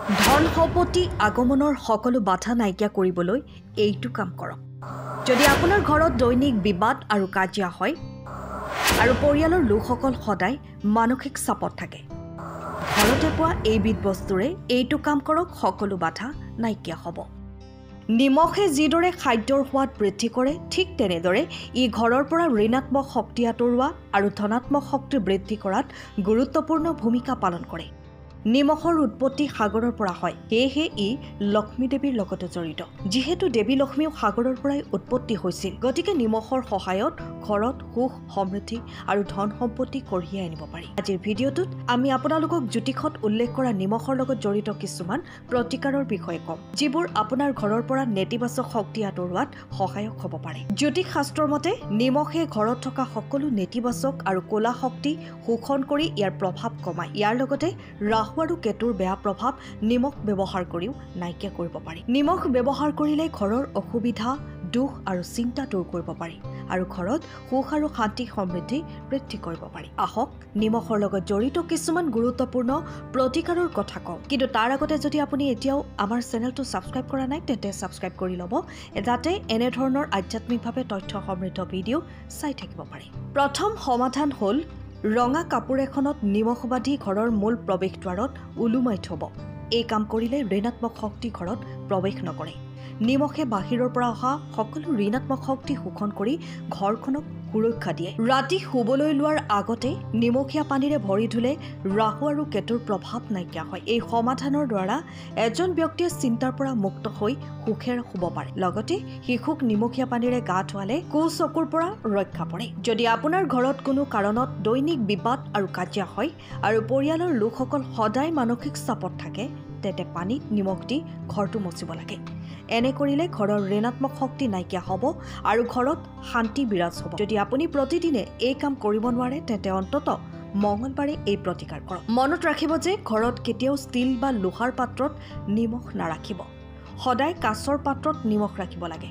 ধন সম্পত্তি আগমনৰ সকলো বাধা নাইকিয়া কৰিবলৈ এইটো কাম কৰক। যদি আপোনাৰ ঘৰত দৈনিক বিবাদ আৰু কাজিয়া হয় আৰু পৰিয়ালৰ লোকসকল সদায় মানসিক চাপত থাকে, ঘৰতে পোৱা এইবিধ বস্তুৰে এইটো কাম কৰক, সকলো বাধা নাইকিয়া হ'ব। নিমখে যিদৰে খাদ্যৰ সোৱাদ বৃদ্ধি কৰে, ঠিক তেনেদৰে ই ঘৰৰ পৰা ঋণাত্মক শক্তি আঁতৰোৱা আৰু ধনাত্মক শক্তি বৃদ্ধি কৰাত গুৰুত্বপূৰ্ণ ভূমিকা পালন কৰে। নিমখৰ উৎপত্তি সাগৰৰ পৰা হয়, সেয়েহে ই লক্ষ্মী দেৱীৰ লগতে জড়িত। যিহেতু দেৱী লক্ষ্মীও সাগৰৰ পৰাই উৎপত্তি হৈছিল, গতিকে নিমখৰ সহায়ত ঘৰত সুখ, সমৃদ্ধি আৰু ধন সম্পত্তি কঢ়িয়াই আনিব পাৰি। আজিৰ ভিডিঅ'টোত আমি আপোনালোকক জ্যোতিষত উল্লেখ কৰা নিমখৰ লগত জড়িত কিছুমান প্ৰতিকাৰৰ বিষয়ে ক'ম, যিবোৰ আপোনাৰ ঘৰৰ পৰা নেতিবাচক শক্তি আঁতৰোৱাত সহায়ক হ'ব পাৰে। জ্যোতিষ শাস্ত্ৰৰ মতে নিমখে ঘৰত থকা সকলো নেতিবাচক আৰু ক'লা শক্তি শোষণ কৰি ইয়াৰ প্ৰভাৱ কমায়। ইয়াৰ লগতে ৰাহু আৰু কেতুৰ বেয়া প্ৰভাৱ নিমখ ব্যৱহাৰ কৰিও নাইকিয়া কৰিব পাৰি। নিমখ ব্যৱহাৰ কৰিলে ঘৰৰ অসুবিধা, দুখ আৰু চিন্তা দূৰ কৰিব পাৰি আৰু ঘৰত সুখ আৰু শান্তি সমৃদ্ধি বৃদ্ধি কৰিব পাৰি। আহক নিমখৰ লগত জড়িত কিছুমান গুৰুত্বপূৰ্ণ প্ৰতিকাৰৰ কথা কওঁ। কিন্তু তাৰ আগতে যদি আপুনি এতিয়াও আমাৰ চেনেলটো ছাবস্ক্ৰাইব কৰা নাই, তেন্তে ছাবস্ক্ৰাইব কৰি ল'ব, যাতে এনেধৰণৰ আধ্যাত্মিকভাৱে তথ্য সমৃদ্ধ ভিডিঅ' চাই থাকিব পাৰে। প্ৰথম সমাধান হ'ল ৰঙা কাপোৰ এখনত নিমখ বান্ধি ঘৰৰ মূল প্ৰৱেশদ্বাৰত ওলোমাই থ'ব। এই কাম কৰিলে ঋণাত্মক শক্তি ঘৰত প্ৰৱেশ নকৰে। নিমখে বাহিৰৰ পৰা অহা সকলো ঋণাত্মক শক্তি শোষণ কৰি ঘৰখনক সুৰক্ষা দিয়ে। ৰাতি শুবলৈ লোৱাৰ আগতে নিমখীয়া পানীৰে ভৰি ধুলে ৰাহু আৰু কেতুৰ প্ৰভাৱ নাইকিয়া হয়। এই সমাধানৰ দ্বাৰা এজন ব্যক্তিয়ে চিন্তাৰ পৰা মুক্ত হৈ সুখেৰে শুব পাৰে। লগতে শিশুক নিমখীয়া পানীৰে গা ধুৱালে কুচকুৰ পৰা ৰক্ষা পৰে। যদি আপোনাৰ ঘৰত কোনো কাৰণত দৈনিক বিবাদ আৰু কাজিয়া হয় আৰু পৰিয়ালৰ লোকসকল সদায় মানসিক চাপত থাকে, তেন্তে পানীত নিমখ দি ঘৰটো মচিব লাগে। এনে কৰিলে ঘৰৰ ঋণাত্মক শক্তি নাইকিয়া হ'ব আৰু ঘৰত শান্তি বিৰাজ হ'ব। যদি আপুনি প্ৰতিদিনে এই কাম কৰিব নোৱাৰে, তেন্তে অন্ততঃ মঙলবাৰে এই প্ৰতিকাৰ কৰক। মনত ৰাখিব যে ঘৰত কেতিয়াও ষ্টীল বা লোহাৰ পাত্ৰত নিমখ নাৰাখিব। সদায় কাঁচৰ পাত্ৰত নিমখ ৰাখিব লাগে।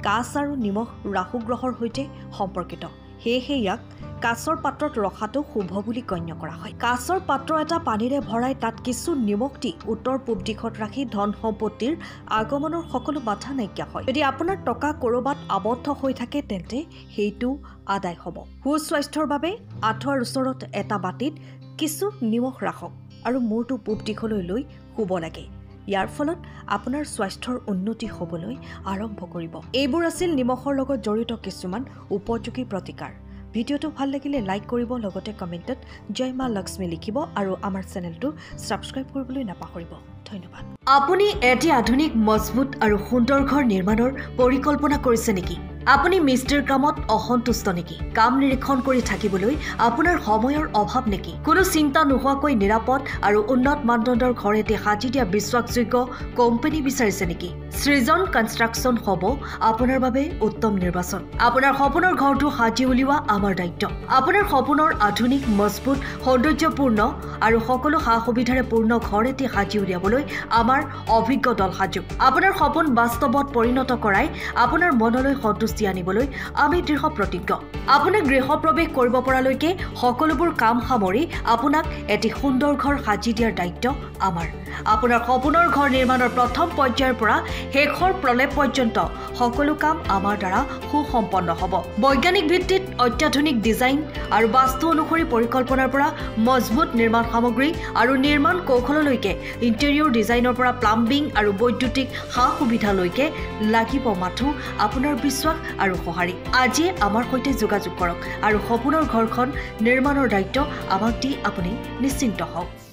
কাঁচ আৰু নিমখ ৰাহু গ্ৰহৰ সৈতে সম্পৰ্কিত, সেয়েহে ইয়াক কাঁচৰ পাত্ৰত ৰখাটো শুভ বুলি গণ্য কৰা হয়। কাঁচৰ পাত্ৰ এটা পানীৰে ভৰাই তাত কিছু নিমখ দি উত্তৰ পূব দিশত ৰাখি ধন সম্পত্তিৰ আগমনৰ সকলো বাধা নাইকিয়া হয়। যদি আপোনাৰ টকা ক'ৰবাত আবদ্ধ হৈ থাকে, তেন্তে সেইটো আদায় হ'ব। সুস্বাস্থ্যৰ বাবে আঁঠুৱাৰ ওচৰত এটা বাটিত কিছু নিমখ ৰাখক আৰু মূৰটো পূব দিশলৈ লৈ শুব লাগে। ইয়াৰ ফলত আপোনাৰ স্বাস্থ্যৰ উন্নতি হ'বলৈ আৰম্ভ কৰিব। এইবোৰ আছিল নিমখৰ লগত জড়িত কিছুমান উপযোগী প্ৰতিকাৰ। ভিডিঅ'টো ভাল লাগিলে লাইক কৰিব, লগতে কমেণ্টত জয় মা লক্ষ্মী লিখিব আৰু আমাৰ চেনেলটো ছাবস্ক্ৰাইব কৰিবলৈ নাপাহৰিব। ধন্যবাদ। আপুনি এটি আধুনিক, মজবুত আৰু সুন্দৰ ঘৰ নিৰ্মাণৰ পৰিকল্পনা কৰিছে নেকি? আপুনি মিস্ত্ৰীৰ কামত অসন্তুষ্ট নেকি? কাম নিৰীক্ষণ কৰি থাকিবলৈ আপোনাৰ সময়ৰ অভাৱ নেকি? কোনো চিন্তা নোহোৱাকৈ নিৰাপদ আৰু উন্নত মানদণ্ডৰ ঘৰ এটি সাজি দিয়া বিশ্বাসযোগ্য কোম্পানী বিচাৰিছে নেকি? সৃজন কনষ্ট্ৰাকশ্যন হ'ব আপোনাৰ বাবে উত্তম নিৰ্বাচন। আপোনাৰ সপোনৰ ঘৰটো সাজি উলিওৱা আমাৰ দায়িত্ব। আপোনাৰ সপোনৰ আধুনিক, মজবুত, সৌন্দৰ্যপূৰ্ণ আৰু সকলো সা সুবিধাৰে পূৰ্ণ ঘৰ এটি সাজি উলিয়াবলৈ আমাৰ অভিজ্ঞ দল সাজু। আপোনাৰ সপোন বাস্তৱত পৰিণত কৰাই আপোনাৰ মনলৈ সন্তুষ্টি আনিবলৈ আমি দৃঢ় প্ৰতিজ্ঞ। আপোনাক গৃহ প্ৰৱেশ কৰিব পৰালৈকে সকলোবোৰ কাম সামৰি আপোনাক এটি সুন্দৰ ঘৰ সাজি দিয়াৰ দায়িত্ব আমাৰ। আপোনাৰ সপোনৰ ঘৰ নিৰ্মাণৰ প্ৰথম পৰ্যায়ৰ পৰা শেষৰ প্ৰলেপ পৰ্যন্ত সকলো কাম আমাৰ দ্বাৰা সুসম্পন্ন হ'ব। বৈজ্ঞানিক ভিত্তিত অত্যাধুনিক ডিজাইন আৰু বাস্তু অনুসৰি পৰিকল্পনাৰ পৰা মজবুত নিৰ্মাণ সামগ্ৰী আৰু নিৰ্মাণ কৌশললৈকে ইণ্টেৰিয়ৰ ডিজাইনৰ পৰা প্লাম্বিং আৰু বৈদ্যুতিক সা সুবিধালৈকে লাগিব মাথো আপোনাৰ বিশ্বাস আৰু সঁহাৰি। আজিয়ে আমাৰ সৈতে যোগাযোগ কৰক আৰু সপোনৰ ঘৰখন নিৰ্মাণৰ দায়িত্ব আমাক দি আপুনি নিশ্চিন্ত হওক।